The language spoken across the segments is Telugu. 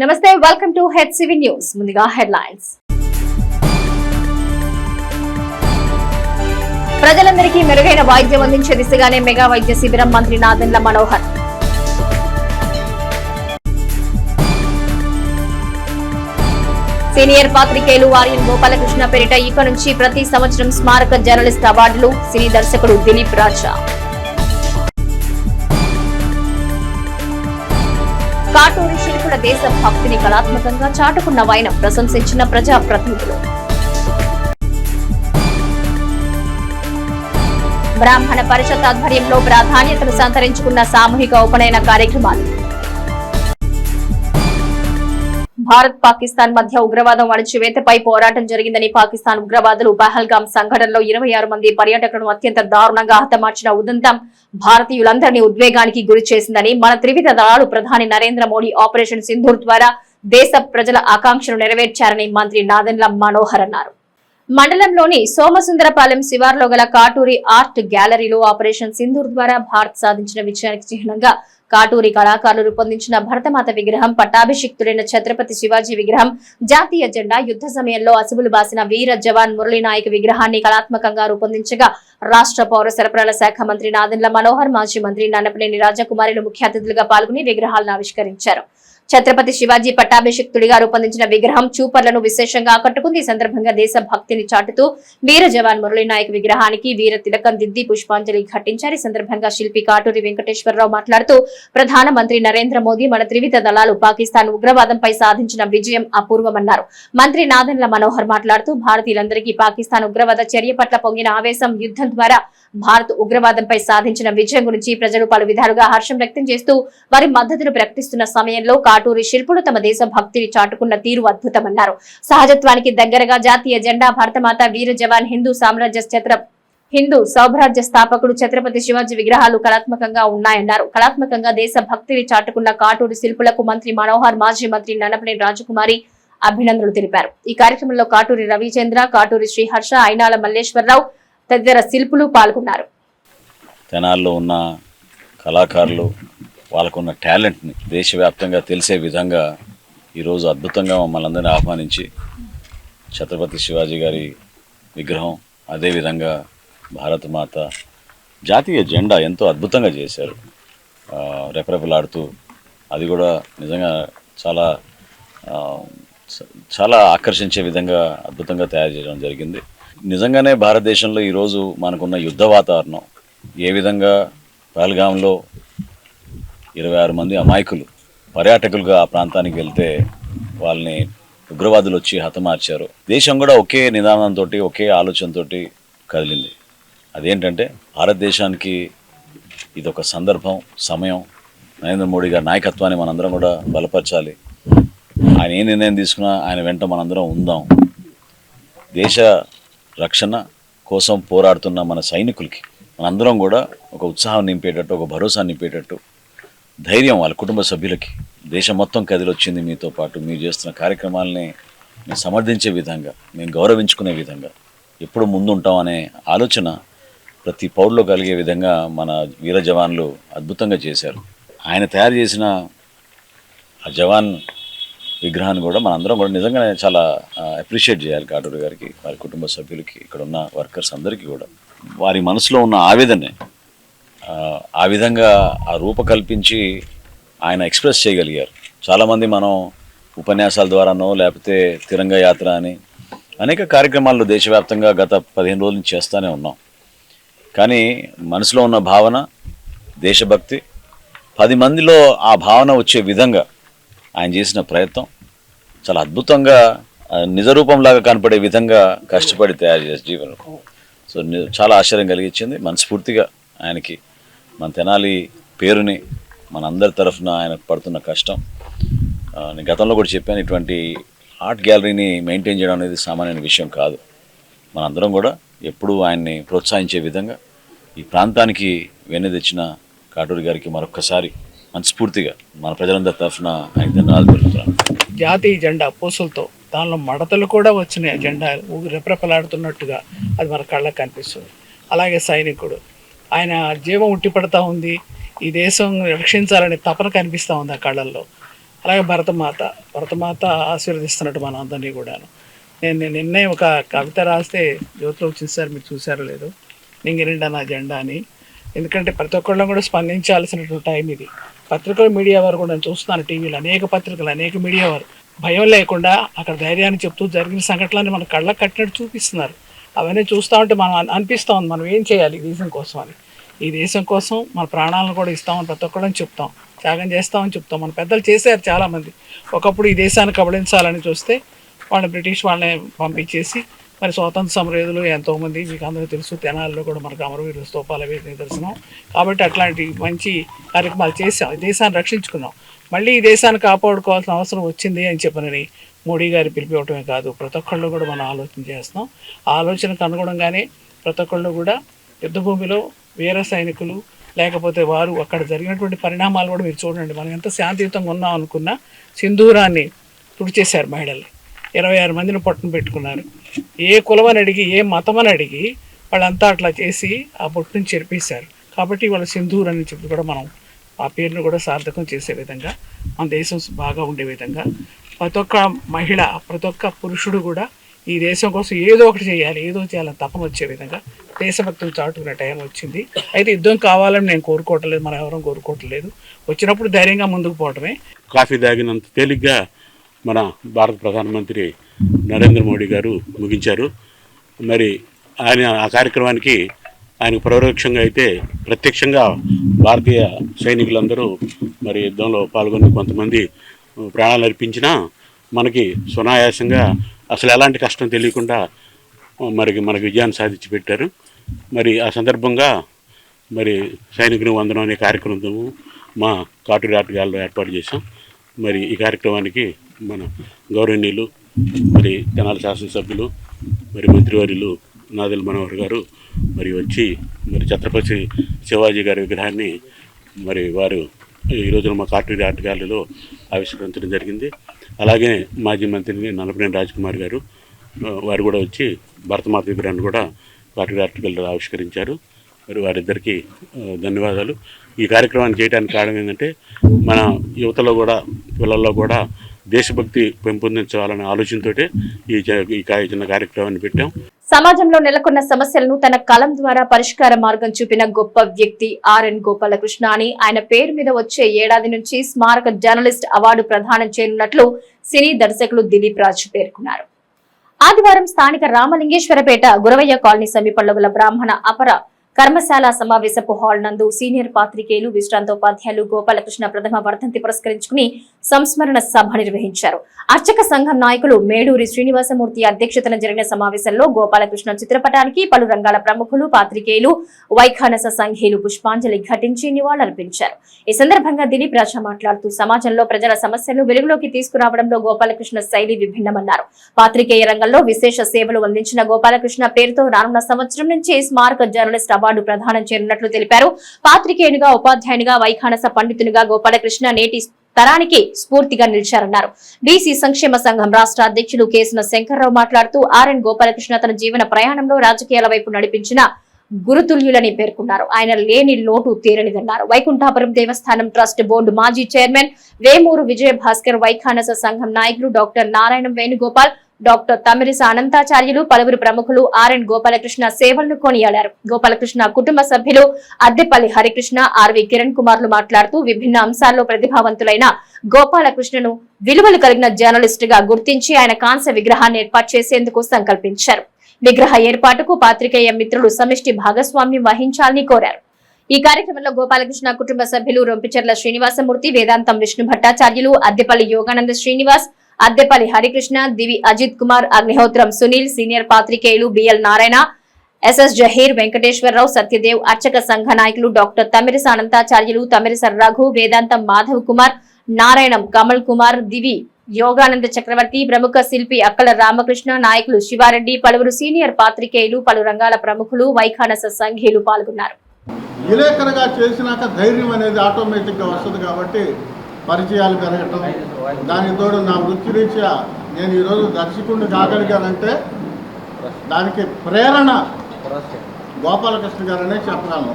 నమస్తే, వెల్కమ్ టు హెచ్సివి న్యూస్. ముందుగా హెడ్లైన్స్. ప్రజలందరికీ మెరుగైన వైద్యం అందించే దిశగానే మెగా వైద్య శిబిరం. మంత్రి నాదెండ్ల మనోహర్. సీనియర్ పాత్రికేయులు ఆర్యన్ గోపాలకృష్ణ పేరిట ఇక నుంచి ప్రతి సంవత్సరం స్మారక జర్నలిస్ట్ అవార్డులు. సినీ దర్శకుడు దిలీప్ రాజా. కాటూరి శిల్పుల దేశ భక్తిని కళాత్మకంగా చాటుకున్న వైనం ప్రశంసించిన ప్రజాప్రతినిధులు. బ్రాహ్మణ పరిషత్ ఆధ్వర్యంలో ప్రాధాన్యతను సంతరించుకున్న సామూహిక ఉపనయన కార్యక్రమాలు. భారత్ పాకిస్తాన్ మధ్య ఉగ్రవాదం అణచివేతపై పోరాటం జరిగిందని పాకిస్తాన్ ఉగ్రవాదులు పహల్గాం సంఘటనలో 26 మంది పర్యాటకులను అత్యంత దారుణంగా హతమార్చిన ఉదంతం భారతీయులందరినీ ఉద్వేగానికి గురి చేసిందని మన త్రివిధ దళాలు ప్రధాని నరేంద్ర మోడీ ఆపరేషన్ సింధూర్ ద్వారా దేశ ప్రజల ఆకాంక్షను నెరవేర్చారని మంత్రి నాదెండ్ల మనోహర్ అన్నారు. మండలంలోని సోమసుందరపాలెం శివార్లో గల కాటూరి ఆర్ట్ గ్యాలరీలో ఆపరేషన్ సింధూర్ ద్వారా భారత్ సాధించిన విజయానికి చిహ్నంగా కాటూరి కళాకారులు రూపొందించిన భరతమాత విగ్రహం, పట్టాభిషిక్తుడైన ఛత్రపతి శివాజీ విగ్రహం, జాతీయ జెండా, యుద్ధ సమయంలో అసువులు బాసిన వీర జవాన్ మురళీనాయక్ విగ్రహాన్ని కళాత్మకంగా రూపొందించగా రాష్ట్ర పౌర సరఫరాల శాఖ మంత్రి నాదెండ్ల మనోహర్, మాజీ మంత్రి నన్నపనేని రాజకుమారులు ముఖ్య అతిథులుగా పాల్గొని విగ్రహాలను ఆవిష్కరించారు. ఛత్రపతి శివాజీ పట్టాభిషిక్తుడిగా రూపొందించిన విగ్రహం చూపర్లను విశేషంగా ఆకట్టుకుంది. ఈ సందర్భంగా దేశ భక్తిని చాటుతూ వీర జవాన్ మురళీనాయక్ విగ్రహానికి వీర తిలకం దిద్ది పుష్పాంజలి ఘటించారు. ఈ సందర్భంగా శిల్పి కాటూరి వెంకటేశ్వరరావు మాట్లాడుతూ ప్రధానమంత్రి నరేంద్ర మోదీ మన త్రివిధ దళాలు పాకిస్తాన్ ఉగ్రవాదంపై సాధించిన విజయం అపూర్వమన్నారు. మంత్రి నాదెండ్ల మనోహర్ మాట్లాడుతూ భారతీయులందరికీ పాకిస్తాన్ ఉగ్రవాద చర్య పట్ల పొంగిన ఆవేశం, యుద్ధం ద్వారా భారత్ ఉగ్రవాదంపై సాధించిన విజయం గురించి ప్రజలు పలు విధాలుగా హర్షం వ్యక్తం చేస్తూ వారి మద్దతును ప్రకటిస్తున్న సమయంలో కాటూరి శిల్పులు తమ దేశ భక్తిని చాటుకున్న తీరు అద్భుతమన్నారు. సహజత్వానికి దగ్గరగా జాతీయ జెండా, భారతమాత, వీర జవాన్, హిందూ సౌభరాజ్య స్థాపకుడు ఛత్రపతి శివాజీ విగ్రహాలు కళాత్మకంగా ఉన్నాయన్నారు. కళాత్మకంగా దేశ భక్తిని చాటుకున్న కాటూరి శిల్పులకు మంత్రి మనోహర్, మాజీ మంత్రి నన్నపనేని రాజకుమారి అభినందనలు తెలిపారు. ఈ కార్యక్రమంలో కాటూరి రవిచంద్ర, కాటూరి శ్రీహర్ష, అయినాల మల్లేశ్వరరావు తదితర శిల్పులు పాల్గొన్నారు. తెనాల్లో ఉన్న కళాకారులు వాళ్ళకున్న టాలెంట్ని దేశవ్యాప్తంగా తెలిసే విధంగా ఈరోజు అద్భుతంగా మమ్మల్ని అందరినీ ఆహ్వానించి ఛత్రపతి శివాజీ గారి విగ్రహం, అదేవిధంగా భారతమాత, జాతీయ జెండా ఎంతో అద్భుతంగా చేశారు. రెపరెపలాడుతూ అది కూడా నిజంగా చాలా చాలా ఆకర్షించే విధంగా అద్భుతంగా తయారు చేయడం జరిగింది. నిజంగానే భారతదేశంలో ఈరోజు మనకున్న యుద్ధ వాతావరణం ఏ విధంగా పహల్గాంలో 26 మంది అమాయకులు పర్యాటకులుగా ఆ ప్రాంతానికి వెళ్తే వాళ్ళని ఉగ్రవాదులు వచ్చి హతమార్చారు. దేశం కూడా ఒకే నిదానంతో, ఒకే ఆలోచనతో కదిలింది. అదేంటంటే భారతదేశానికి ఇదొక సందర్భం, సమయం. నరేంద్ర మోడీ గారి నాయకత్వాన్ని మనందరం కూడా బలపరచాలి. ఆయన ఏ నిర్ణయం తీసుకున్నా ఆయన వెంట మనందరం ఉందాం. దేశ రక్షణ కోసం పోరాడుతున్న మన సైనికులకి మనందరం కూడా ఒక ఉత్సాహం నింపేటట్టు, ఒక భరోసా నింపేటట్టు, ధైర్యం వాళ్ళ కుటుంబ సభ్యులకి, దేశం మొత్తం కదిలొచ్చింది మీతో పాటు, మీరు చేస్తున్న కార్యక్రమాలని మేము సమర్థించే విధంగా, మేము గౌరవించుకునే విధంగా ఎప్పుడు ముందుంటాం అనే ఆలోచన ప్రతి పౌరులో కలిగే విధంగా మన వీర జవాన్లు అద్భుతంగా చేశారు. ఆయన తయారు చేసిన ఆ జవాన్ విగ్రహాన్ని కూడా మనందరం కూడా నిజంగానే చాలా అప్రిషియేట్ చేయాలి. కాటూరి గారికి, వారి కుటుంబ సభ్యులకి, ఇక్కడ ఉన్న వర్కర్స్ అందరికీ కూడా వారి మనసులో ఉన్న ఆవేదనే ఆ విధంగా ఆ రూపకల్పించి ఆయన ఎక్స్ప్రెస్ చేయగలిగారు. చాలామంది మనం ఉపన్యాసాల ద్వారానో లేకపోతే తిరంగ యాత్ర అని అనేక కార్యక్రమాలు దేశవ్యాప్తంగా గత 15 రోజుల నుంచి చేస్తూనే ఉన్నాం. కానీ మనసులో ఉన్న భావన, దేశభక్తి 10 మందిలో ఆ భావన వచ్చే విధంగా ఆయన చేసిన ప్రయత్నం చాలా అద్భుతంగా నిజరూపంలాగా కనపడే విధంగా కష్టపడి తయారు చేసే జీవనం. సో చాలా ఆశ్చర్యం కలిగించింది. మనస్ఫూర్తిగా ఆయనకి, మన తెనాలి పేరుని, మన అందరి తరఫున ఆయన పడుతున్న కష్టం, నేను గతంలో కూడా చెప్పాను, ఇటువంటి ఆర్ట్ గ్యాలరీని మెయింటైన్ చేయడం అనేది సామాన్యమైన విషయం కాదు. మనందరం కూడా ఎప్పుడూ ఆయన్ని ప్రోత్సహించే విధంగా ఈ ప్రాంతానికి వెన్ను తెచ్చిన కాటూరి గారికి మరొక్కసారి మనస్ఫూర్తిగా మన ప్రజలందరి తరఫున ఆయన ధన్యవాదాలు తెలుపుతున్నాను. జాతీయ జెండా పూసలతో దానిలో మడతలు కూడా వచ్చినాయి. జెండా రెపరెపలాడుతున్నట్టుగా అది మన కళ్ళకు కనిపిస్తుంది. అలాగే సైనికుడు, ఆయన జీవం ఉట్టిపడతా ఉంది. ఈ దేశం రక్షించాలనే తపన కనిపిస్తూ ఉంది ఆ కళ్ళల్లో. అలాగే భరతమాత ఆశీర్వదిస్తున్నట్టు మన అందరినీ కూడాను. నేను నిన్నే ఒక కవిత రాస్తే జ్యోతిలో వచ్చింది సార్, మీరు చూసారో లేదు, నింగినిండా నా జెండా అని. ఎందుకంటే ప్రతి ఒక్కళ్ళం కూడా స్పందించాల్సినటువంటి టైం ఇది. పత్రికలు, మీడియా వారు కూడా నేను చూస్తున్నాను, టీవీలో అనేక పత్రికలు, అనేక మీడియా వారు భయం లేకుండా అక్కడ ధైర్యాన్ని చెప్తూ జరిగిన సంఘటనలని మన కళ్ళకు కట్టినట్టు చూపిస్తున్నారు. అవన్నీ చూస్తూ ఉంటే మనం అనిపిస్తూ ఉంది మనం ఏం చేయాలి ఈ దేశం కోసం అని. ఈ దేశం కోసం మన ప్రాణాలను కూడా ఇస్తామని ప్రతి ఒక్కళ్ళని చెప్తాం, త్యాగం చేస్తామని చెప్తాం. మన పెద్దలు చేశారు చాలామంది. ఒకప్పుడు ఈ దేశాన్ని కబళించాలని చూస్తే వాళ్ళని బ్రిటిష్ వాళ్ళని పంపించేసి మరి స్వాతంత్ర సమరయోధులు ఎంతోమంది, మీకు అందరూ తెలుసు, తెనాలిలో కూడా మనకు అమరవీరుల స్తూపాలు అవి నిదర్శనం. కాబట్టి అట్లాంటి మంచి కార్యక్రమాలు చేసాం, ఈ దేశాన్ని రక్షించుకున్నాం. మళ్ళీ ఈ దేశాన్ని కాపాడుకోవాల్సిన అవసరం వచ్చింది అని చెప్పనని మోడీ గారి పిలిపివ్వటమే కాదు, ప్రతి ఒక్కళ్ళు కూడా మనం ఆలోచన చేస్తాం. ఆ ఆలోచనకు అనుగుణంగానే ప్రతి ఒక్కళ్ళు కూడా యుద్ధభూమిలో వీర సైనికులు, లేకపోతే వారు అక్కడ జరిగినటువంటి పరిణామాలు కూడా మీరు చూడండి. మనం ఎంత శాంతియుతంగా ఉన్నాం అనుకున్నా సింధూరాన్ని తుడిచేశారు మహిళల్ని. 26 మందిని పట్టున పెట్టుకున్నారు. ఏ కులమని అడిగి, ఏ మతమని అడిగి వాళ్ళంతా అట్లా చేసి ఆ బొట్టుని చెరిపేశారు. కాబట్టి వాళ్ళ సింధూర్ అని చెప్పి కూడా మనం ఆ పేరును కూడా సార్థకం చేసే విధంగా, మన దేశం బాగా ఉండే విధంగా ప్రతి ఒక్క మహిళ, ప్రతి ఒక్క పురుషుడు కూడా ఈ దేశం కోసం ఏదో ఒకటి చేయాలి, ఏదో చేయాలని తపన వచ్చే విధంగా దేశభక్తులు చాటుకునే టైం వచ్చింది. అయితే యుద్ధం కావాలని నేను కోరుకోవట్లేదు, మనం ఎవరం కోరుకోవట్లేదు. వచ్చినప్పుడు ధైర్యంగా ముందుకు పోవటమే. కాఫీ తాగినంత తేలిగ్గా మన భారత ప్రధానమంత్రి నరేంద్ర మోడీ గారు ముగించారు. మరి ఆయన ఆ కార్యక్రమానికి ఆయనకు పరోక్షంగా అయితే ప్రత్యక్షంగా భారతీయ సైనికులందరూ మరి యుద్ధంలో పాల్గొని కొంతమంది ప్రాణాలు అర్పించినా మనకి సునాయాసంగా అసలు ఎలాంటి కష్టం తెలియకుండా మనకి విజయాన్ని సాధించి పెట్టారు. మరి ఆ సందర్భంగా మరి సైనికుని వందనం అనే కార్యక్రమం మా కాటూరి ఆర్ట్ గ్యాలరీలో ఏర్పాటు చేశాం. మరి ఈ కార్యక్రమానికి మన గౌరవనీయులు మరి తెనాలి శాసనసభ్యులు మరి మంత్రివర్యులు నాదెళ్ల మనోహర్ గారు మరి వచ్చి మరి ఛత్రపతి శివాజీ గారి విగ్రహాన్ని మరి వారు ఈ రోజున మా కాటూరి ఆర్ట్ గ్యాలరీలో ఆవిష్కరించడం జరిగింది. అలాగే మాజీ మంత్రి నల్లపనేని రాజ్కుమార్ గారు వారు కూడా వచ్చి భరతమాత విగ్రహాన్ని కూడా కాటూరి ఆర్ట్ గ్యాలరీలో ఆవిష్కరించారు. మరి వారిద్దరికీ ధన్యవాదాలు. ఈ కార్యక్రమాన్ని చేయడానికి కారణం ఏంటంటే మన యువతలో కూడా, పిల్లల్లో కూడా దేశభక్తి పెంపొందించాలనే ఆలోచనతో ఈ చిన్న కార్యక్రమాన్ని పెట్టాం. సమాజంలో నెలకొన్న సమస్యలను తన కలం ద్వారా పరిష్కార మార్గం చూపిన గొప్ప వ్యక్తి ఆర్ఎన్ గోపాలకృష్ణ అని ఆయన పేరు మీద వచ్చే ఏడాది నుంచి స్మారక జర్నలిస్ట్ అవార్డు ప్రదానం చేయనున్నట్లు సినీ దర్శకులు దిలీప్ రాజ్ పేర్కొన్నారు. ఆదివారం స్థానిక రామలింగేశ్వరపేట గురవయ్య కాలనీ సమీపంలో గల బ్రాహ్మణ అపర కర్మశాల సమావేశపు హాల్ నందు సీనియర్ పాత్రికేయులు, విశ్రాంతోపాధ్యాయులు గోపాలకృష్ణ ప్రథమ వర్ధంతి పురస్కరించుకుని సంస్మరణ సభ నిర్వహించారు. అర్చక సంఘం నాయకులు మేడూరి శ్రీనివాసమూర్తి అధ్యక్షతన జరిగిన సమావేశంలో గోపాలకృష్ణ చిత్రపటానికి పలు రంగాల ప్రముఖులు, పాత్రికేయులు, వైఖానస సంఘీయులు పుష్పాంజలి ఘటించి నివాళులర్పించారు. ఈ సందర్భంగా దిలీప్ రాజా మాట్లాడుతూ సమాజంలో ప్రజల సమస్యలను వెలుగులోకి తీసుకురావడంలో గోపాలకృష్ణ శైలి విభిన్నమన్నారు. పాత్రికేయ రంగంలో విశేష సేవలు అందించిన గోపాలకృష్ణ పేరుతో రానున్న సంవత్సరం నుంచి స్మారక జర్నలిస్ట్ అవార్డు ప్రదానం చేయనున్నట్లు తెలిపారు. పాత్రికేయునిగా, ఉపాధ్యాయునిగా, వైఖానస పండితునిగా గోపాలకృష్ణ నేటి తరానికి స్ఫూర్తిగా నిలిచారన్నారు. బీసీ సంక్షేమ సంఘం రాష్ట్ర అధ్యక్షులు కేసున శంకర్రావు మాట్లాడుతూ ఆర్ఎన్ గోపాలకృష్ణ తన జీవన ప్రయాణంలో రాజకీయాల వైపు నడిపించిన గురుతుల్యులని పేర్కొన్నారు. ఆయన లేని లోటు తీరనిదన్నారు. వైకుంఠాపురం దేవస్థానం ట్రస్ట్ బోర్డు మాజీ చైర్మన్ వేమూరు విజయభాస్కర్, వైఖానస సంఘం నాయకులు డాక్టర్ నారాయణం వేణుగోపాల్, డాక్టర్ తమిరిస అనంతాచార్యులు, పలువురు ప్రముఖులు ఆర్ఎన్ గోపాలకృష్ణ సేవలను కొనియాడారు. గోపాలకృష్ణ కుటుంబ సభ్యులు అద్దెపల్లి హరికృష్ణ, ఆర్వి కిరణ్ కుమార్లు మాట్లాడుతూ విభిన్న అంశాల్లో ప్రతిభావంతులైన గోపాలకృష్ణను విలువలు కలిగిన జర్నలిస్ట్ గా గుర్తించి ఆయన కాంస్య విగ్రహాన్ని ఏర్పాటు చేసేందుకు సంకల్పించారు. విగ్రహ ఏర్పాటుకు పాత్రికేయ మిత్రులు సమిష్టి భాగస్వామ్యం వహించాలని కోరారు. ఈ కార్యక్రమంలో గోపాలకృష్ణ కుటుంబ సభ్యులు రొంపిచెర్ల శ్రీనివాసమూర్తి, వేదాంతం విష్ణు భట్టాచార్యులు, అద్దెపల్లి యోగానంద శ్రీనివాస్, అద్దెపల్లి హరికృష్ణ, దివి అజిత్ కుమార్, అగ్నిహోత్రం సునీల్, సీనియర్ పాత్రికేయులు బిఎల్ నారాయణ, ఎస్ఎస్ జహీర్, వెంకటేశ్వరరావు, సత్యదేవ్, అర్చక సంఘ నాయకులు డాక్టర్ తమిరిస అనంతాచార్యులు, తమిరిస రఘు, వేదాంతం మాధవ్ కుమార్, నారాయణం కమల్ కుమార్, దివి యోగానంద చక్రవర్తి, ప్రముఖ శిల్పి అక్కల రామకృష్ణ, నాయకులు శివారెడ్డి, పలువురు సీనియర్ పాత్రికేయులు, పలు రంగాల ప్రముఖులు, వైఖానస సంఘీయులు పాల్గొన్నారు. విలేకరుగా చేసినాక ధైర్యం అనేది ఆటోమేటిక్గా వస్తుంది. కాబట్టి పరిచయాలు పెరగటం, దానికి తోడు నా వృత్తి రీత్యా నేను ఈరోజు దర్శకుడిని కాగలిగానంటే దానికి ప్రేరణ గోపాలకృష్ణ గారనే చెప్పగలను.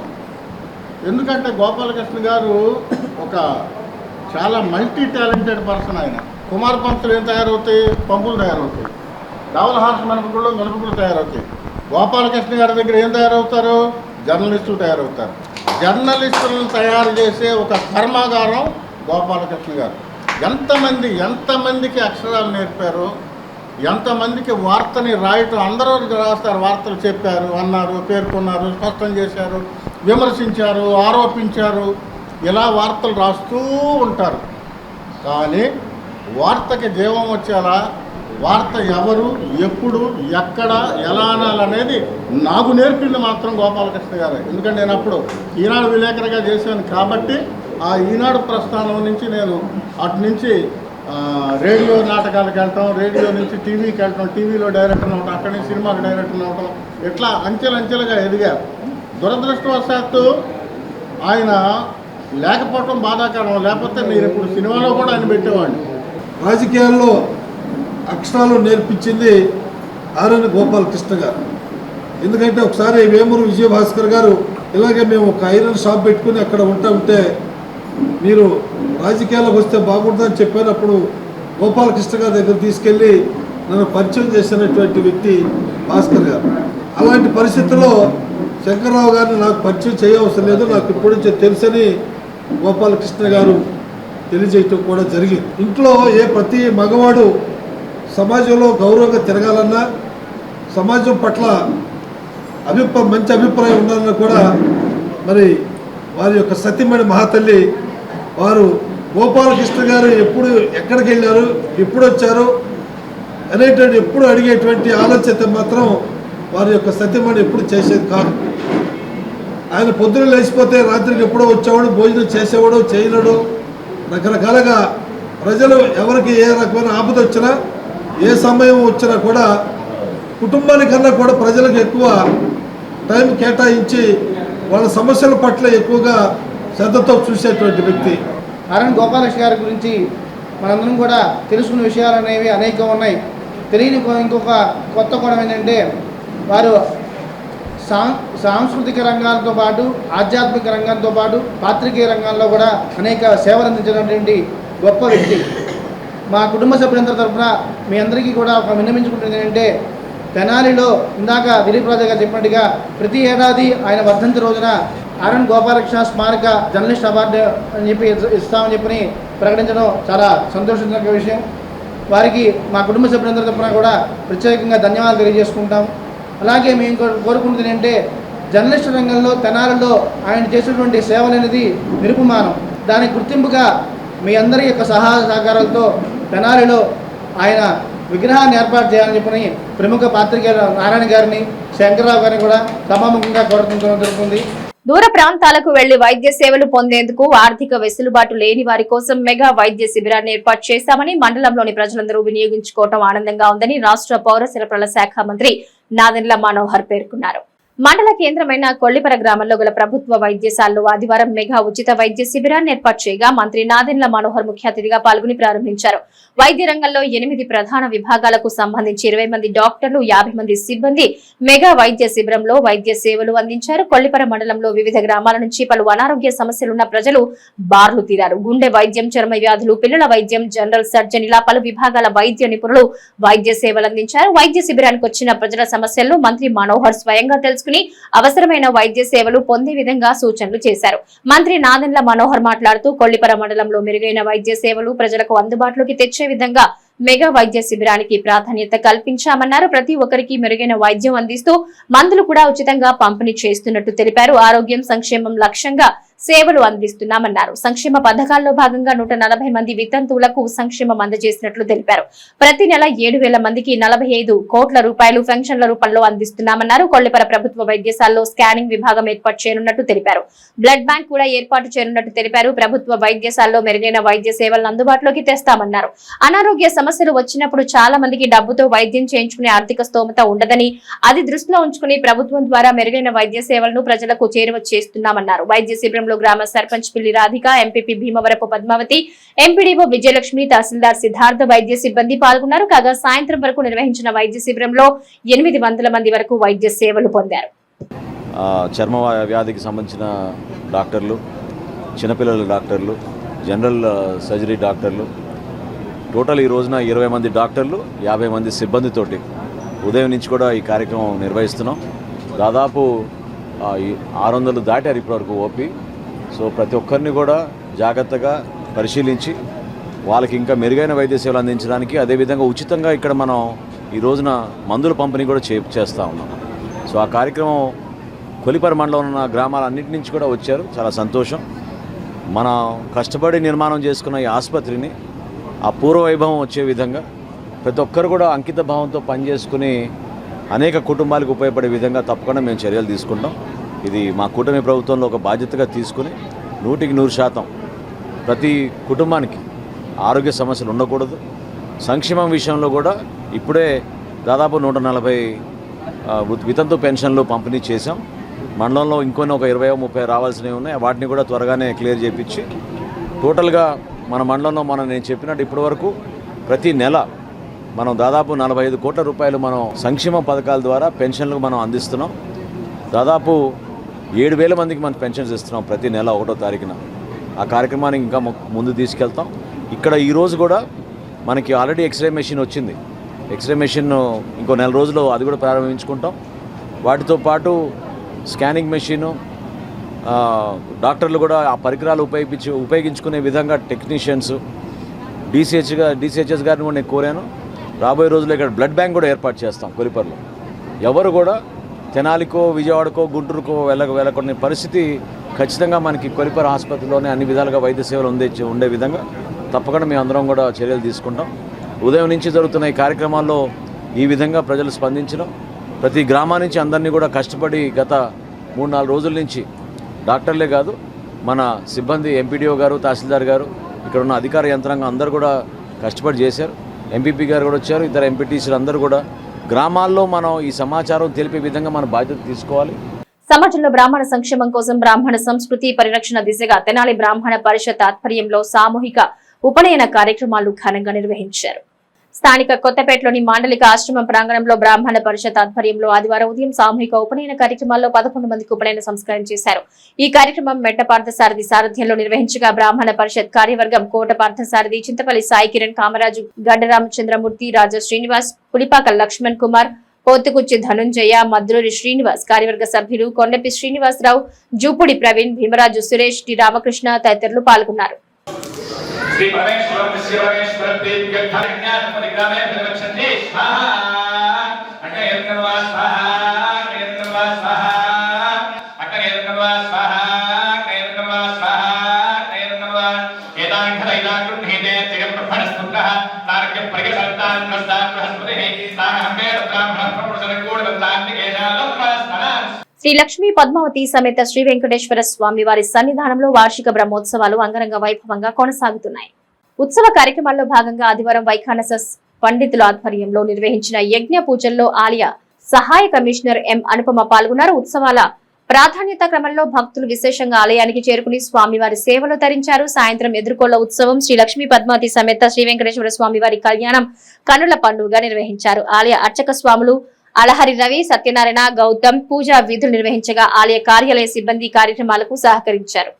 ఎందుకంటే గోపాలకృష్ణ గారు ఒక చాలా మల్టీ టాలెంటెడ్ పర్సన్ ఆయన. కుమార్ పంపులు ఏం తయారవుతాయి? పంపులు తయారవుతాయి. డబుల్ హార్స్ మినపగుళ్ళు తయారవుతాయి. గోపాలకృష్ణ గారి దగ్గర ఏం తయారవుతారు? జర్నలిస్టులు తయారవుతారు. జర్నలిస్టులను తయారు చేసే ఒక కర్మాగారం గోపాలకృష్ణ గారు. ఎంతమందికి అక్షరాలు నేర్పారు, ఎంతమందికి వార్తని రాయటం, అందరూ రాస్తారు, వార్తలు చెప్పారు, అన్నారు, పేర్కొన్నారు, స్పష్టం చేశారు, విమర్శించారు, ఆరోపించారు, ఇలా వార్తలు రాస్తూ ఉంటారు. కానీ వార్తకి జీవం వచ్చేలా వార్త ఎవరు, ఎప్పుడు, ఎక్కడ, ఎలా అనాలనేది నాకు నేర్పింది మాత్రం గోపాలకృష్ణ గారే. ఎందుకంటే నేను అప్పుడు ఈనాడు విలేకరుగా చేశాను కాబట్టి ఆ ఈనాడు ప్రస్థానం నుంచి నేను అటు నుంచి రేడియో నాటకాలకు వెళ్ళటం, రేడియో నుంచి టీవీకి వెళ్ళటం, టీవీలో డైరెక్టర్ అవ్వటం, అక్కడి నుంచి సినిమాకి డైరెక్టర్ అవ్వటం, ఇట్లా అంచెలంచెలుగా ఎదిగారు. దురదృష్టవశాత్తు ఆయన లేకపోవటం బాధాకరం. లేకపోతే నేను ఇప్పుడు సినిమాలో కూడా ఆయన పెట్టేవాడిని. రాజకీయాల్లో అక్షరాలు నేర్పించింది ఆర్ఎన్ గోపాలకృష్ణ గారు. ఎందుకంటే ఒకసారి వేమూరు విజయభాస్కర్ గారు ఇలాగే మేము ఒక ఐరన్ షాప్ పెట్టుకుని అక్కడ ఉంటే మీరు రాజకీయాలకు వస్తే బాగుంటుందని చెప్పినప్పుడు గోపాలకృష్ణ గారి దగ్గర తీసుకెళ్ళి నన్ను పరిచయం చేసినటువంటి వ్యక్తి భాస్కర్ గారు. అలాంటి పరిస్థితుల్లో శంకర్రావు గారిని నాకు పరిచయం చేయవసరం లేదు, నాకు ఇప్పటి నుంచే తెలుసని గోపాలకృష్ణ గారు తెలియజేయటం కూడా జరిగింది. ఇంట్లో ప్రతి మగవాడు సమాజంలో గౌరవంగా తిరగాలన్నా, సమాజం పట్ల మంచి అభిప్రాయం ఉండాలన్నా కూడా మరి వారి యొక్క సతీమణి మహాతల్లి వారు గోపాలకృష్ణ గారు ఎప్పుడు ఎక్కడికి వెళ్ళారు, ఎప్పుడు వచ్చారు అనేటువంటి ఎప్పుడు అడిగేటువంటి ఆలోచన మాత్రం వారి యొక్క సతీమణి ఎప్పుడు చేసేది కాదు. ఆయన పొద్దున లేచిపోతే రాత్రికి ఎప్పుడో వచ్చేవాడు, భోజనం చేసేవాడు, చేయలేడు, రకరకాలుగా ప్రజలు ఎవరికి ఏ రకమైన ఆపద వచ్చినా, ఏ సమయం వచ్చినా కూడా కుటుంబానికన్నా కూడా ప్రజలకు ఎక్కువ టైం కేటాయించి వాళ్ళ సమస్యల పట్ల ఎక్కువగా శ్రద్ధతో చూసేటువంటి వ్యక్తి. ఆర్ఎన్ గోపాలకృష్ణ గారి గురించి మనందరం కూడా తెలుసుకున్న విషయాలు అనేవి అనేకం ఉన్నాయి. తెలియని ఇంకొక కొత్త కోణం ఏంటంటే వారు సాంస్కృతిక రంగాలతో పాటు ఆధ్యాత్మిక రంగంతో పాటు పాత్రికేయ రంగాల్లో కూడా అనేక సేవలు అందించినటువంటి గొప్ప వ్యక్తి. మా కుటుంబ సభ్యులందరి తరఫున మీ అందరికీ కూడా ఒక విన్నవించుకుంటుంది ఏంటంటే, తెనాలిలో ఇందాక దిలీప్ రాజా గారు చెప్పినట్టుగా ప్రతి ఏడాది ఆయన వర్ధంతి రోజున ఆర్ఎన్ గోపాలకృష్ణ స్మారక జర్నలిస్ట్ అవార్డు అని చెప్పి ఇస్తామని చెప్పి ప్రకటించడం చాలా సంతోషించిన విషయం. వారికి మా కుటుంబ సభ్యులందరి తరఫున కూడా ప్రత్యేకంగా ధన్యవాదాలు తెలియజేసుకుంటాం. అలాగే మేము కోరుకుంటుంది ఏంటంటే, జర్నలిస్ట్ రంగంలో తెనాలిలో ఆయన చేసినటువంటి సేవలు అనేది నిరుపమానం. దానికి గుర్తింపుగా మీ అందరి యొక్క సహాయ సహకారాలతో తెనాలిలో ఆయన విగ్రహాన్ని ఏర్పాటు చేయాలని చెప్పని ప్రముఖ పాత్రికేయులు నారాయణ గారిని, శంకర్రావు గారిని కూడా సభాముఖంగా కోరుతుండడం జరుగుతుంది. దూర ప్రాంతాలకు వెళ్లి వైద్య సేవలు పొందేందుకు ఆర్థిక వెసులుబాటు లేని వారి కోసం మెగా వైద్య శిబిరాన్ని ఏర్పాటు చేశామని, మండలంలోని ప్రజలందరూ వినియోగించుకోవడం ఆనందంగా ఉందని రాష్ట్ర పౌర సరఫరాల శాఖ మంత్రి నాదెండ్ల మనోహర్ పేర్కొన్నారు. మండల కేంద్రమైన కొల్లిపర గ్రామంలో గల ప్రభుత్వ వైద్యశాలలో ఆదివారం మెగా ఉచిత వైద్య శిబిరాన్ని ఏర్పాటు చేయగా మంత్రి నాదెండ్ల మనోహర్ ముఖ్య అతిథిగా పాల్గొని ప్రారంభించారు. వైద్య రంగంలో 8 ప్రధాన విభాగాలకు సంబంధించి 20 మంది డాక్టర్లు, 50 మంది సిబ్బంది మెగా వైద్య శిబిరంలో వైద్య సేవలు అందించారు. కొల్లిపర మండలంలో వివిధ గ్రామాల నుంచి పలు అనారోగ్య సమస్యలున్న ప్రజలు బార్లు తీరారు. గుండె వైద్యం, చర్మ వ్యాధులు, పిల్లల వైద్యం, జనరల్ సర్జన్ ఇలా పలు విభాగాల వైద్య నిపుణులు వైద్య సేవలు అందించారు. వైద్య శిబిరానికి వచ్చిన ప్రజల సమస్యలను మంత్రి మనోహర్ స్వయంగా తెలుసుకుని అవసరమైన వైద్య సేవలు పొందే విధంగా సూచనలు చేశారు. మంత్రి నాదెండ్ల మనోహర్ మాట్లాడుతూ కొల్లిపర మండలంలో మెరుగైన వైద్య సేవలు ప్రజలకు అందుబాటులోకి తెచ్చే విధంగా మెగా వైద్య శిబిరానికి ప్రాధాన్యత కల్పించామన్నారు. ప్రతి ఒక్కరికి మెరుగైన వైద్యం అందిస్తూ మందులు కూడా ఉచితంగా పంపిణీ చేస్తున్నట్టు తెలిపారు. ఆరోగ్యం సంక్షేమం లక్ష్యంగా సేవలు అందిస్తున్నామన్నారు. సంక్షేమ పథకాల్లో భాగంగా 140 మంది వితంతువులకు సంక్షేమం అందజేసినట్లు తెలిపారు. ప్రతి నెల 7,000 మందికి 45 కోట్ల రూపాయలు పెన్షన్ల రూపంలో అందిస్తున్నామన్నారు. కొల్లిపర ప్రభుత్వ వైద్యశాలలో స్కానింగ్ విభాగం ఏర్పాటు చేయనున్నట్టు తెలిపారు. బ్లడ్ బ్యాంక్ కూడా ఏర్పాటు చేయనున్నట్టు తెలిపారు. ప్రభుత్వ వైద్యశాలలో మెరుగైన వైద్య సేవలను అందుబాటులోకి తెస్తామన్నారు. అనారోగ్య సమస్యలు వచ్చినప్పుడు చాలా మందికి డబ్బుతో వైద్యం చేయించుకునే ఆర్థిక స్తోమత ఉండదని, అది దృష్టిలో ఉంచుకుని ప్రభుత్వం ద్వారా మెరుగైన వైద్య సేవలను ప్రజలకు చేరువ చేస్తున్నామన్నారు. వైద్య శిబిరంలో గ్రామ సర్పంచ్ పిల్లి రాధిక, ఎంపీపీ భీమవరపు పద్మావతి, ఎంపీడీఓ విజయలక్ష్మి, తహసీల్దార్ సిద్ధార్థ వైద్య సిబ్బంది పాల్గొన్నారు. కాగా సాయంత్రం వరకు నిర్వహించిన వైద్య శిబిరంలో 800 మంది వరకు వైద్య సేవలు పొందారు. చర్మ వ్యాధికి సంబంధించిన డాక్టర్లు, చిన్నపిల్లల డాక్టర్లు, జనరల్ సర్జరీ డాక్టర్లు, టోటల్ ఈ రోజున 20 మంది డాక్టర్లు, 50 మంది సిబ్బందితోటి ఉదయం నుంచి కూడా ఈ కార్యక్రమం నిర్వహిస్తున్నాం. దాదాపు 600 దాటారు ఇప్పటివరకు ఓపీ. సో ప్రతి ఒక్కరిని కూడా జాగ్రత్తగా పరిశీలించి వాళ్ళకి ఇంకా మెరుగైన వైద్య సేవలు అందించడానికి, అదేవిధంగా ఉచితంగా ఇక్కడ మనం ఈ రోజున మందుల పంపిణీ కూడా చేస్తూ ఉన్నాం. సో ఆ కార్యక్రమం కొలిపర మండలంలో ఉన్న గ్రామాలన్నింటి నుంచి కూడా వచ్చారు. చాలా సంతోషం. మనం కష్టపడి నిర్మాణం చేసుకున్న ఈ ఆసుపత్రిని ఆ పూర్వ వైభవం వచ్చే విధంగా ప్రతి ఒక్కరు కూడా అంకిత భావంతో పనిచేసుకుని అనేక కుటుంబాలకు ఉపయోగపడే విధంగా తప్పకుండా మేము చర్యలు తీసుకుంటాం. ఇది మా కూటమి ప్రభుత్వంలో ఒక బాధ్యతగా తీసుకుని 100% ప్రతి కుటుంబానికి ఆరోగ్య సమస్యలు ఉండకూడదు. సంక్షేమం విషయంలో కూడా ఇప్పుడే దాదాపు 140 వితంతు పెన్షన్లు పంపిణీ చేశాం. మండలంలో ఇంకొన్ని ఒక 20-30 రావాల్సినవి ఉన్నాయి. వాటిని కూడా త్వరగానే క్లియర్ చేయించి టోటల్గా మన మండలంలో నేను చెప్పినట్టు ఇప్పటి వరకు ప్రతి నెల మనం దాదాపు 45 కోట్ల రూపాయలు మనం సంక్షేమ పథకాల ద్వారా పెన్షన్లు మనం అందిస్తున్నాం. దాదాపు 7,000 మందికి మనం పెన్షన్స్ ఇస్తున్నాం ప్రతి నెల 1వ తారీఖున. ఆ కార్యక్రమానికి ఇంకా ముందు తీసుకెళ్తాం. ఇక్కడ ఈరోజు కూడా మనకి ఆల్రెడీ ఎక్స్రే మెషిన్ వచ్చింది. ఎక్స్రే మెషిన్ ఇంకో 4 రోజుల్లో అది కూడా ప్రారంభించుకుంటాం. వాటితో పాటు స్కానింగ్ మెషిను, డాక్టర్లు కూడా ఆ పరికరాలు ఉపయోగించుకునే విధంగా టెక్నీషియన్స్, డిసిహెచ్ఎస్ గారిని కూడా నేను కోరాను. రాబోయే రోజుల్లో ఇక్కడ బ్లడ్ బ్యాంక్ కూడా ఏర్పాటు చేస్తాం కొలిపర్లో. ఎవరు కూడా తెనాలికో, విజయవాడకో, గుంటూరుకో వెళ్ళకుండా పరిస్థితి ఖచ్చితంగా మనకి కొలిపర్ ఆసుపత్రిలోనే అన్ని విధాలుగా వైద్య సేవలు ఉండే విధంగా తప్పకుండా మేము అందరం కూడా చర్యలు తీసుకుంటాం. ఉదయం నుంచి జరుగుతున్న ఈ కార్యక్రమాల్లో ఈ విధంగా ప్రజలు స్పందించడం, ప్రతి గ్రామా నుంచి అందరినీ కూడా కష్టపడి గత 3-4 రోజుల నుంచి డాక్టర్లే కాదు మన సిబ్బంది, ఎంపీడీఓ గారు, తహసీల్దార్ గారు, ఇక్కడ ఉన్న అధికార యంత్రాంగం అందరూ కూడా కష్టపడి చేశారు. ఎంపీపీ గారు కూడా వచ్చారు. ఇతర ఎంపీటీసీలు అందరూ కూడా గ్రామాల్లో మనం ఈ సమాచారం తెలిపే విధంగా మన బాధ్యత తీసుకోవాలి. సమాజంలో బ్రాహ్మణ సంక్షేమం కోసం బ్రాహ్మణ సంస్కృతి పరిరక్షణ దిశగా తెనాలి బ్రాహ్మణ పరిషత్ ఆధ్వర్యంలో సామూహిక ఉపనయన కార్యక్రమాలు ఘనంగా నిర్వహించారు. స్థానిక కొత్తపేటలోని మాండలిక ఆశ్రమం ప్రాంగణంలో బ్రాహ్మణ పరిషత్ ఆధ్వర్యంలో ఆదివారం ఉదయం సామూహిక ఉపనయన కార్యక్రమాల్లో 11 మందికి ఉపనయన సంస్కారం చేశారు. ఈ కార్యక్రమం మెట్ట పార్థసారథి సారథ్యంలో నిర్వహించగా బ్రాహ్మణ పరిషత్ కార్యవర్గం కోట పార్థసారథి, చింతపల్లి సాయి కిరణ్, కామరాజు, గడ్డరామచంద్రమూర్తి, రాజా శ్రీనివాస్, పులిపాక లక్ష్మణ్ కుమార్, పోతుకుచ్చి ధనుంజయ, మద్రూరి శ్రీనివాస్, కార్యవర్గ సభ్యులు కొండపి శ్రీనివాసరావు, జూపుడి ప్రవీణ్, భీమరాజు సురేష్, టి రామకృష్ణ తదితరులు పాల్గొన్నారు. श्री परमेश्वर श्री परमेश्वर देव के ध्यान परिग्रामे विलक्षणे स्वाहा अकयर्कवा स्वाहा अकयर्कवा स्वाहा अकयर्कवा स्वाहा अकयर्कवा स्वाहा अकयर्कवा एदांखलैला गृह्णीते तिगप्रफणस्तुतः नारक्य परिगसत्तान प्रस्तान बृहस्पतिः नाहमेर ब्राह्मण प्रपुरुषरगूढवन्तान्निकेशालम्बस्तनान् శ్రీ లక్ష్మీ పద్మావతి సమేత శ్రీ వెంకటేశ్వర స్వామి వారి సన్నిధానంలో వార్షిక బ్రహ్మోత్సవాలు అంగరంగ వైభవంగా కొనసాగుతున్నాయి. ఉత్సవ కార్యక్రమాల్లో భాగంగా ఆదివారం వైఖానస పండితుల ఆధ్వర్యంలో నిర్వహించిన యజ్ఞ పూజల్లో ఆలయ సహాయ కమిషనర్ ఎం అనుపమ పాల్గొన్నారు. ఉత్సవాల ప్రాధాన్యత క్రమంలో భక్తులు విశేషంగా ఆలయానికి చేరుకుని స్వామివారి సేవలు తరించారు. సాయంత్రం ఎదుర్కోళ్ల ఉత్సవం, శ్రీ లక్ష్మీ పద్మావతి సమేత శ్రీ వెంకటేశ్వర స్వామి వారి కళ్యాణం కన్నుల పండుగగా నిర్వహించారు. ఆలయ అర్చక స్వాములు అలహరి రవి, సత్యనారాయణ, గౌతమ్ పూజా విధులు నిర్వహించగా ఆలయ కార్యాలయ సిబ్బంది కార్యక్రమాలకు సహకరించారు.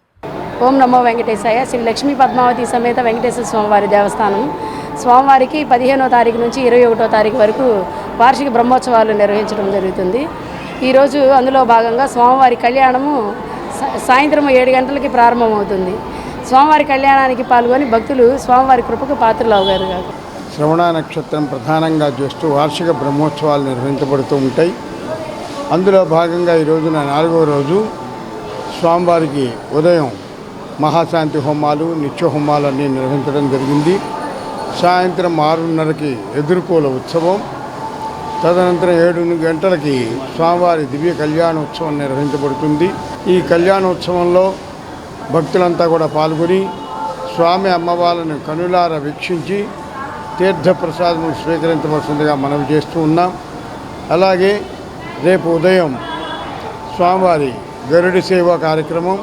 ఓం నమో వెంకటేశాయ. శ్రీ లక్ష్మీ పద్మావతి సమేత వెంకటేశ్వర స్వామివారి దేవస్థానం స్వామివారికి 15వ తారీఖు నుంచి 21వ తారీఖు వరకు వార్షిక బ్రహ్మోత్సవాలు నిర్వహించడం జరుగుతుంది. ఈరోజు అందులో భాగంగా స్వామివారి కళ్యాణము సాయంత్రం 7 గంటలకి ప్రారంభమవుతుంది. స్వామివారి కళ్యాణానికి పాల్గొని భక్తులు స్వామివారి కృపకు పాత్రలు అవుతారు. శ్రవణ నక్షత్రం ప్రధానంగా చేస్తూ వార్షిక బ్రహ్మోత్సవాలు నిర్వహించబడుతూ ఉంటాయి. అందులో భాగంగా ఈ రోజున 4వ రోజు స్వామివారికి ఉదయం మహాశాంతి హోమాలు, నిత్య హోమాలు అన్నీ నిర్వహించడం జరిగింది. సాయంత్రం 6:30కి ఎదుర్కోల ఉత్సవం, తదనంతరం 7 గంటలకి స్వామివారి దివ్య కళ్యాణోత్సవం నిర్వహించబడుతుంది. ఈ కళ్యాణోత్సవంలో భక్తులంతా కూడా పాల్గొని స్వామి అమ్మవార్లను కనులారా వీక్షించి తీర్థప్రసాదములు స్వీకరించవలసిందిగా మనవి చేస్తూ ఉన్నాం. అలాగే రేపు ఉదయం స్వామివారి గరుడి సేవా కార్యక్రమం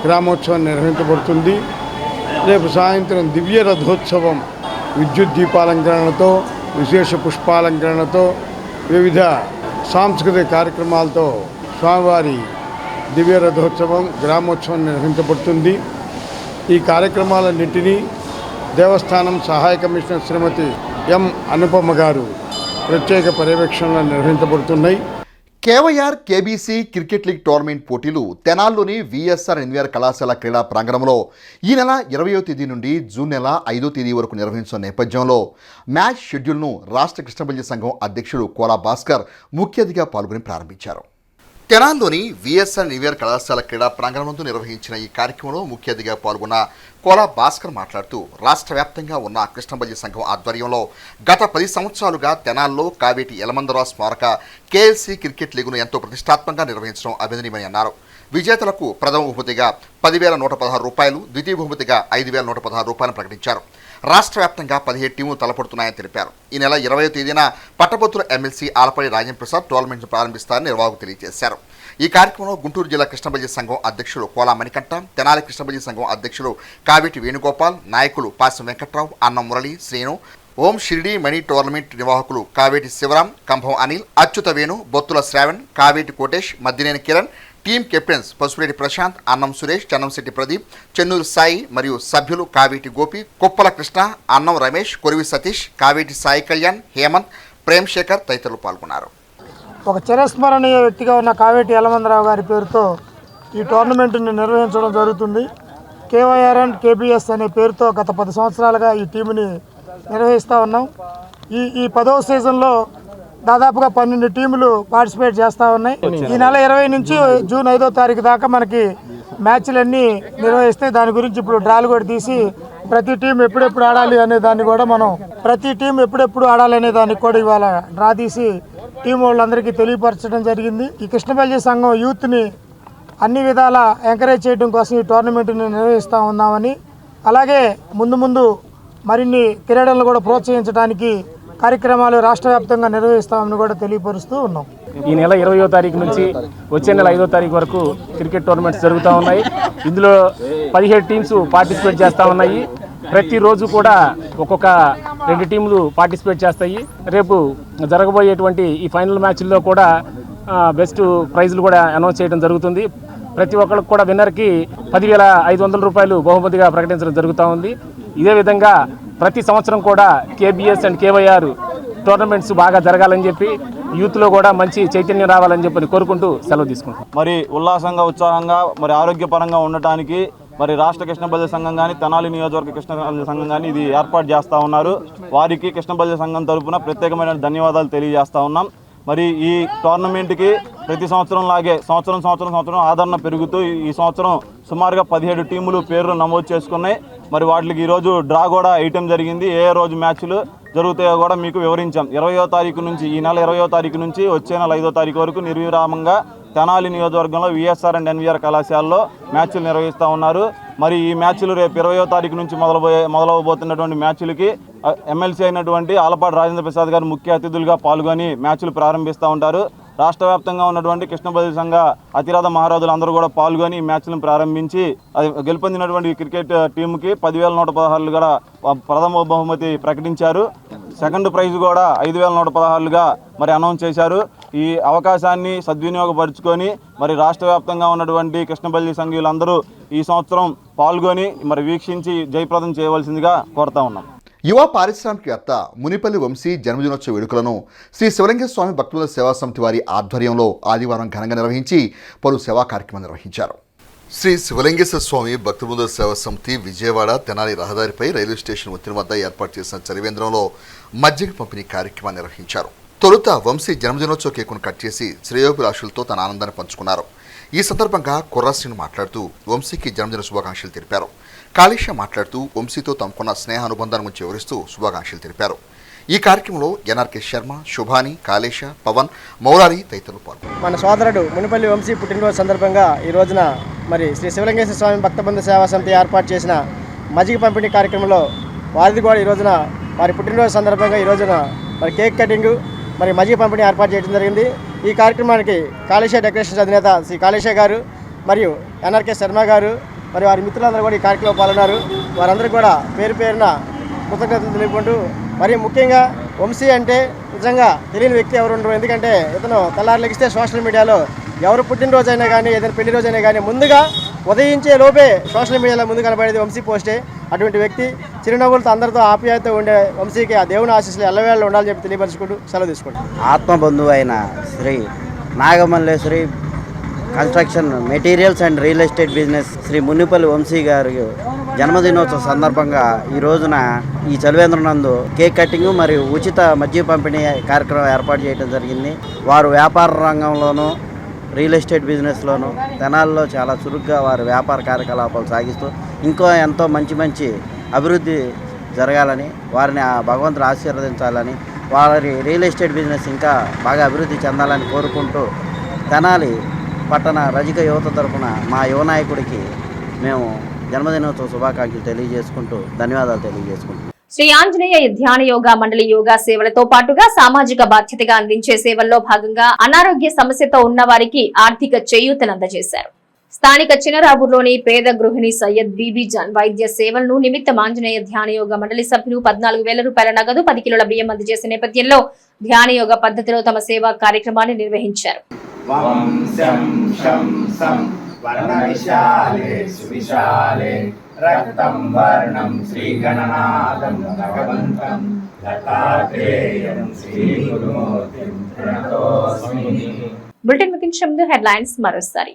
గ్రామోత్సవం నిర్వహించబడుతుంది. రేపు సాయంత్రం దివ్య రథోత్సవం విద్యుత్ దీపాలంకరణతో, విశేష పుష్పాలంకరణతో, వివిధ సాంస్కృతిక కార్యక్రమాలతో స్వామివారి దివ్య రథోత్సవం గ్రామోత్సవం నిర్వహించబడుతుంది. ఈ కార్యక్రమాలన్నింటినీ దేవస్థానం సహాయ కమిషనర్ శ్రీమతి ఎం అనుపమ గారు ప్రత్యేక పర్యవేక్షణలో నిర్వహించబడుతున్నాయి. కేవైఆర్ కేబీసీ క్రికెట్ లీగ్ టోర్నమెంట్ పోటీలు తెనాల్లోని విఎస్ఆర్ ఎన్వీఆర్ కళాశాల క్రీడా ప్రాంగణంలో ఈ నెల 20వ తేదీ నుండి జూన్ నెల 5వ తేదీ వరకు నిర్వహించిన నేపథ్యంలో మ్యాచ్ షెడ్యూల్ను రాష్ట్ర కృష్ణబల్లి సంఘం అధ్యక్షుడు కోలా భాస్కర్ ముఖ్య అతిథిగా పాల్గొని ప్రారంభించారు. తెనాల్లోని విఎస్ఆర్ ఎన్వీఆర్ కళాశాల క్రీడా ప్రాంగణంలో నిర్వహించిన ఈ కార్యక్రమంలో ముఖ్య అతిథిగా పాల్గొన్న కోలా భాస్కర్ మాట్లాడుతూ రాష్ట్ర వ్యాప్తంగా ఉన్న కృష్ణబల్లి సంఘం ఆధ్వర్యంలో గత 10 సంవత్సరాలుగా తెనాల్లో కావేటి యలమందరావు స్మారక కేఎల్సీ క్రికెట్ లీగును ఎంతో ప్రతిష్టాత్మకంగా నిర్వహించడం అభినందనీయమని అన్నారు. విజేతలకు ప్రథమ బహుమతిగా 10,116 రూపాయలు, ద్వితీయ బహుమతిగా 5,116 రూపాయలు ప్రకటించారు. రాష్ట్ర వ్యాప్తంగా 17 టీములు తలపడుతున్నాయని తెలిపారు. ఈ నెల 20వ తేదీన పట్టభద్రుల ఎమ్మెల్సీ ఆలపల్లి రాజేంద్ర ప్రసాద్ టోర్నమెంట్ను ప్రారంభిస్తారని నిర్వాహకులు తెలియజేశారు. ఈ కార్యక్రమంలో గుంటూరు జిల్లా కృష్ణబల్లి సంఘం అధ్యక్షుడు కోలా మణికంఠ, తెనాలి కృష్ణబల్లి సంఘం అధ్యక్షుడు కావేటి వేణుగోపాల్, నాయకులు పాసం వెంకట్రావు, అన్నం మురళి, శ్రీను, ఓం షిరిడి మణి టోర్నమెంట్ నిర్వాహకులు కావేటి శివరాం, కంభం అనిల్, అచ్యుత వేణు, బొత్తుల శ్రావణ్, కావేటి కోటేష్, మద్దినేని కిరణ్, టీం కెప్టెన్స్ పసుపురెడ్డి ప్రశాంత్, అన్నం సురేష్, చన్నంశెట్టి ప్రదీప్, చెన్నూరు సాయి మరియు సభ్యులు కావేటి గోపి, కుప్పల కృష్ణ, అన్నం రమేష్, కొరివి సతీష్, కావేటి సాయి కళ్యాణ్, హేమంత్, ప్రేమ్ శేఖర్ తదితరులు పాల్గొన్నారు. ఒక చిరస్మరణీయ వ్యక్తిగా ఉన్న కావేటి యలమందరావు గారి పేరుతో ఈ టోర్నమెంట్ని నిర్వహించడం జరుగుతుంది. కేవైఆర్ అండ్ కేబిఎస్ అనే పేరుతో గత 10 సంవత్సరాలుగా ఈ టీముని నిర్వహిస్తూ ఉన్నాం. ఈ 10వ సీజన్లో దాదాపుగా 12 టీములు పార్టిసిపేట్ చేస్తూ ఉన్నాయి. ఈ నెల 20 నుంచి జూన్ 5వ తారీఖు దాకా మనకి మ్యాచ్లన్నీ నిర్వహిస్తే దాని గురించి ఇప్పుడు డ్రాలు కూడా తీసి ప్రతి టీం ఎప్పుడెప్పుడు ఆడాలి అనే దాన్ని కూడా ఇవాళ డ్రా తీసి టీం వాళ్ళందరికీ తెలియపరచడం జరిగింది. ఈ కృష్ణబల్లి సంఘం యూత్ని అన్ని విధాల ఎంకరేజ్ చేయడం కోసం ఈ టోర్నమెంట్ని నిర్వహిస్తూ ఉన్నామని, అలాగే ముందు మరిన్ని క్రీడలను కూడా ప్రోత్సహించడానికి కార్యక్రమాలు రాష్ట్ర వ్యాప్తంగా నిర్వహిస్తామని కూడా తెలియపరుస్తూ ఉన్నాం. ఈ నెల 20వ తారీఖు నుంచి వచ్చే నెల 5వ తారీఖు వరకు క్రికెట్ టోర్నమెంట్స్ జరుగుతూ ఉన్నాయి. ఇందులో 17 టీమ్స్ పార్టిసిపేట్ చేస్తూ ఉన్నాయి. ప్రతిరోజు కూడా ఒక్కొక్క 2 టీములు పార్టిసిపేట్ చేస్తాయి. రేపు జరగబోయేటువంటి ఈ ఫైనల్ మ్యాచ్ల్లో కూడా బెస్ట్ ప్రైజ్లు కూడా అనౌన్స్ చేయడం జరుగుతుంది. ప్రతి ఒక్కరికి కూడా విన్నర్కి 10,500 రూపాయలు బహుమతిగా ప్రకటించడం జరుగుతూ ఉంది. ఇదే విధంగా ప్రతి సంవత్సరం కూడా కేబిఎస్ అండ్ కేవైఆర్ టోర్నమెంట్స్ బాగా జరగాలని చెప్పి యూత్లో కూడా మంచి చైతన్యం రావాలని చెప్పి కోరుకుంటూ సెలవు తీసుకుంటాం. మరి ఉల్లాసంగా, ఉత్సాహంగా, మరి ఆరోగ్యపరంగా ఉండటానికి మరి రాష్ట్ర కృష్ణబల్లి సంఘం కానీ, తెనాలి నియోజకవర్గ కృష్ణబల్లి సంఘం కానీ ఇది ఏర్పాటు చేస్తూ ఉన్నారు. వారికి కృష్ణబల్లి సంఘం తరఫున ప్రత్యేకమైన ధన్యవాదాలు తెలియజేస్తూ ఉన్నాం. మరి ఈ టోర్నమెంట్కి ప్రతి సంవత్సరం లాగే సంవత్సరం ఆదరణ పెరుగుతూ ఈ సంవత్సరం సుమారుగా 17 టీములు పేర్లు నమోదు చేసుకున్నాయి. మరి వాటికి ఈరోజు డ్రా కూడా వేయటం జరిగింది. ఏ రోజు మ్యాచ్లు జరుగుతాయో కూడా మీకు వివరించాం. 20వ తారీఖు నుంచి, ఈ నెల 20వ తారీఖు నుంచి వచ్చే నెల 5వ తారీఖు వరకు నిర్విరామంగా తెనాలి నియోజకవర్గంలో విఎస్ఆర్ అండ్ ఎన్వీఆర్ కళాశాలలో మ్యాచ్లు నిర్వహిస్తూ ఉన్నారు. మరి ఈ మ్యాచ్లు రేపు 20వ తారీఖు నుంచి మొదలవబోతున్నటువంటి మ్యాచ్లకి ఎమ్మెల్సీ అయినటువంటి ఆలపాటి రాజేంద్ర ప్రసాద్ గారు ముఖ్య అతిథులుగా పాల్గొని మ్యాచ్లు ప్రారంభిస్తూ ఉంటారు. రాష్ట్ర వ్యాప్తంగా ఉన్నటువంటి కృష్ణబల్లి సంఘ అతిరథ మహారాజులు అందరూ కూడా పాల్గొని ఈ మ్యాచ్లను ప్రారంభించి గెలుపొందినటువంటి క్రికెట్ టీంకి 10,116 కూడా ప్రథమ బహుమతి ప్రకటించారు. సెకండ్ ప్రైజ్ కూడా 5,116గా మరి అనౌన్స్ చేశారు. ఈ అవకాశాన్ని సద్వినియోగపరుచుకొని మరి రాష్ట్ర వ్యాప్తంగా ఉన్నటువంటి కృష్ణబల్లి సంఘీయులందరూ ఈ సంవత్సరం పాల్గొని మరి వీక్షించి జయప్రదం చేయవలసిందిగా కోరుతా ఉన్నాం. యువ పారిశ్రామికవేత్త మునిపల్లి వంశీ జన్మదినోత్సవ వేడుకలను శ్రీ శివలింగేశ్వర స్వామి భక్తుల సేవా సమితి వారి ఆధ్వర్యంలో ఆదివారం ఘనంగా నిర్వహించి పలు సేవా కార్యక్రమాలు నిర్వహించారు. శ్రీ శివలింగేశ్వర స్వామి భక్తుల సేవా సమితి విజయవాడ తెనాలి రహదారిపై రైల్వే స్టేషన్ ఒత్తిడి వద్ద ఏర్పాటు చేసిన చలివేంద్రంలో మజ్జిగ పంపిణీ కార్యక్రమాన్ని నిర్వహించారు. తొలుత వంశీ జన్మదినోత్సవ కేకును కట్ చేసి శ్రేయోభిలాషులతో తన ఆనందాన్ని పంచుకున్నారు. ఈ సందర్భంగా కుర్రాశ్రీను మాట్లాడుతూ వంశీకి జన్మదిన శుభాకాంక్షలు తెలిపారు. కాళేశ మాట్లాడుతూ వంశీతో తమకున్న స్నేహానుబంధాన్ని గురించి వివరిస్తూ శుభాకాంక్షలు తెలిపారు. ఈ కార్యక్రమంలో ఎన్ఆర్కే శర్మ, శుభాని, కాళేశ, పవన్, మౌలారి తదితరులు పాల్గొన్నారు. మన సోదరుడు మునిపల్లి వంశీ పుట్టినరోజు సందర్భంగా ఈ రోజున మరి శ్రీ శివలింగేశ్వర స్వామి భక్తబంధు సేవా సమితి ఏర్పాటు చేసిన మజ్జిగ పంపిణీ కార్యక్రమంలో వారిది కూడా ఈ రోజున వారి పుట్టినరోజు సందర్భంగా ఈ రోజున మరి కేక్ కటింగ్ మరి మజ్జిగ పంపిణీ ఏర్పాటు చేయడం జరిగింది. ఈ కార్యక్రమానికి కాళేశ డెకరేషన్స్ అధినేత శ్రీ కాళేశ గారు మరియు ఎన్ఆర్కే శర్మ గారు మరి వారి మిత్రులందరూ కూడా ఈ కార్యక్రమంలో పాల్గొన్నారు. వారందరికీ కూడా పేరు పేరున కృతజ్ఞతలు తెలుపుకుంటూ, మరి ముఖ్యంగా వంశీ అంటే నిజంగా తెలియని వ్యక్తి ఎవరు ఉండరు. ఎందుకంటే ఇతను తెల్లారు లెగిస్తే సోషల్ మీడియాలో ఎవరు పుట్టినరోజు అయినా కానీ ఏదైనా పెళ్లి రోజు అయినా కానీ ముందుగా ఉదయించే లోపే సోషల్ మీడియాలో ముందు కనబడేది వంశీ పోస్టే. అటువంటి వ్యక్తి చిరునవ్వులతో అందరితో ఆప్యాయత ఉండే వంశీకి ఆ దేవుని ఆశీస్సులు ఎల్లవేళ ఉండాలని చెప్పి తెలియపరుచుకుంటూ సెలవు తీసుకుంటాం. ఆత్మబంధువు అయిన Shri Nagamalleswari construction materials and real estate business Shri Munipalli Vamsi గారి జన్మదినోత్సవ సందర్భంగా ఈ రోజున ఈ చలివేంద్రం నందు కేక్ కటింగ్ మరియు ఉచిత మద్య పంపిణీ కార్యక్రమం ఏర్పాటు చేయడం జరిగింది. వారు వ్యాపార రంగంలోనూ రియల్ ఎస్టేట్ బిజినెస్లోనూ తెనాలిలో చాలా చురుగ్గా వారు వ్యాపార కార్యకలాపాలు సాగిస్తూ ఇంకో ఎంతో మంచి అభివృద్ధి జరగాలని వారిని ఆ భగవంతుడు ఆశీర్వదించాలని వారి రియల్ ఎస్టేట్ బిజినెస్ ఇంకా బాగా అభివృద్ధి చెందాలని కోరుకుంటూ తెనాలి పట్టణ రజక యువత తరఫున మా యువ నాయకుడికి మేము జన్మదినోత్సవ శుభాకాంక్షలు తెలియజేసుకుంటూ ధన్యవాదాలు తెలియజేసుకుంటున్నాం. శ్రీ ఆంజనేయ ధ్యాన యోగా మండలి యోగా సేవలతో పాటుగా సామాజిక బాధ్యతగా అందించే సేవల్లో భాగంగా అనారోగ్య సమస్యతో ఉన్న వారికి ఆర్థిక చేయూతను అందజేశారు. స్థానిక చినరాబూర్లోని పేద గృహిణి సయ్యద్ బీబీ జాన్ వైద్య సేవలను నిమిత్తం ఆంజనేయ ధ్యాన యోగ మండలి సభ్యులు 14,000 రూపాయల నగదు 10 కిలోల బియ్యం అందజేసే నేపథ్యంలో ధ్యాన యోగ పద్ధతిలో తమ సేవా కార్యక్రమాన్ని నిర్వహించారు. రక్తం వర్ణం శ్రీగణనాథం భగవంతం దత్తాత్రేయం శ్రీ గురుమూర్తిం ప్రణతోస్మి. బులెటిన్ ముగించే ముందు హెడ్లైన్స్ మరోసారి.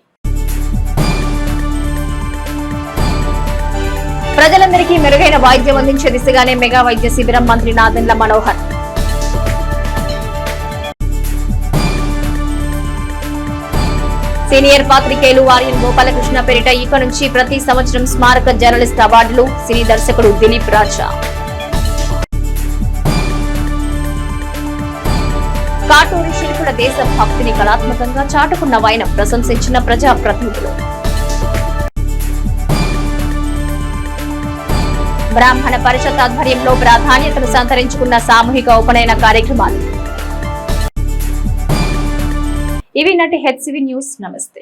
ప్రజలందరికీ మెరుగైన వైద్యం అందించే దిశగానే మెగా వైద్య శిబిరం మంత్రి నాదెండ్ల మనోహర్. సీనియర్ పాత్రికేయులు వారియన్ గోపాలకృష్ణ పేరిట ఇక నుంచి ప్రతి సంవత్సరం స్మారక జర్నలిస్ట్ అవార్డులు సినీ దర్శకుడు దిలీప్ రాజా. కాటూరి శిల్పుల దేశ భక్తిని కళాత్మకంగా చాటుకున్న వైనం ప్రశంసించిన ప్రజాప్రతినిధులు. బ్రాహ్మణ పరిషత్ ఆధ్వర్యంలో ప్రాధాన్యతను సంతరించుకున్న సామూహిక ఉపనయన కార్యక్రమాలు. ఇవి నటి హెచ్సివి న్యూస్. నమస్తే.